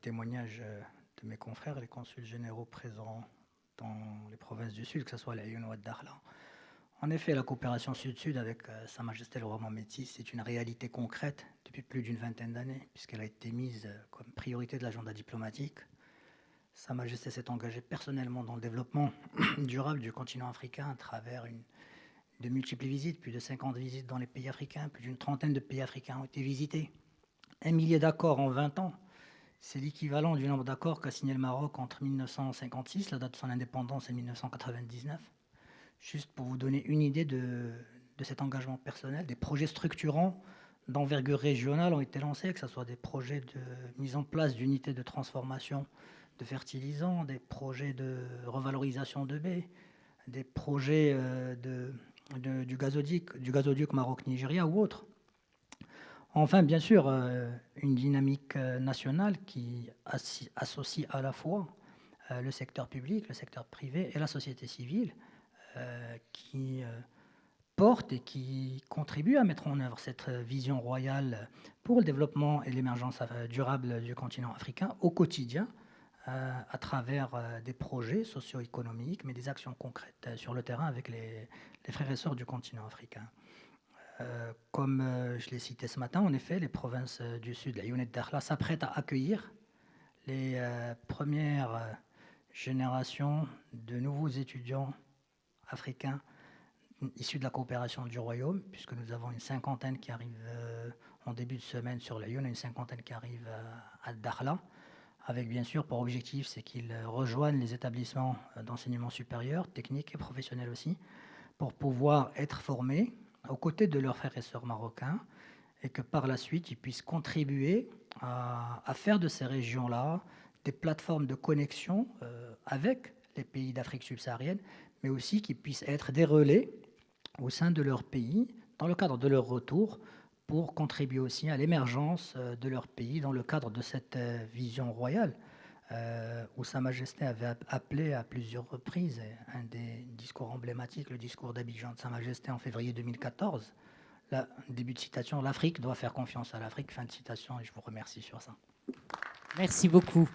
témoignages de mes confrères, les consuls généraux présents dans les provinces du Sud, que ce soit la Lyon ou Dakhla. En effet, la coopération Sud-Sud avec Sa Majesté le Roi Mohammed VI, c'est une réalité concrète depuis plus d'une vingtaine d'années, puisqu'elle a été mise comme priorité de l'agenda diplomatique. Sa Majesté s'est engagée personnellement dans le développement durable du continent africain à travers de multiples visites, plus de 50 visites dans les pays africains, plus d'une trentaine de pays africains ont été visités. 1 millier d'accords en 20 ans, c'est l'équivalent du nombre d'accords qu'a signé le Maroc entre 1956, la date de son indépendance, et 1999. Juste pour vous donner une idée de cet engagement personnel, des projets structurants d'envergure régionale ont été lancés, que ce soit des projets de mise en place d'unités de transformation de fertilisants, des projets de revalorisation de baies, des projets du gazoduc Maroc-Nigeria ou autres. Enfin, bien sûr, une dynamique nationale qui associe à la fois le secteur public, le secteur privé et la société civile, qui porte et qui contribue à mettre en œuvre cette vision royale pour le développement et l'émergence durable du continent africain au quotidien, à travers des projets socio-économiques, mais des actions concrètes sur le terrain avec les frères et sœurs du continent africain. Comme je l'ai cité ce matin, en effet, les provinces du Sud, la Younet Dakhla, s'apprêtent à accueillir les premières générations de nouveaux étudiants africains issus de la coopération du Royaume, puisque nous avons une cinquantaine qui arrive en début de semaine sur la Lyon, et une cinquantaine qui arrive à Dakhla, avec bien sûr pour objectif, c'est qu'ils rejoignent les établissements d'enseignement supérieur, technique et professionnel aussi, pour pouvoir être formés aux côtés de leurs frères et sœurs marocains, et que par la suite, ils puissent contribuer à faire de ces régions-là des plateformes de connexion avec les pays d'Afrique subsaharienne, mais aussi qu'ils puissent être des relais au sein de leur pays, dans le cadre de leur retour, pour contribuer aussi à l'émergence de leur pays dans le cadre de cette vision royale, où Sa Majesté avait appelé à plusieurs reprises, un des discours emblématiques, le discours d'Abidjan de Sa Majesté en février 2014, début de citation, l'Afrique doit faire confiance à l'Afrique, fin de citation, et je vous remercie sur ça. Merci beaucoup.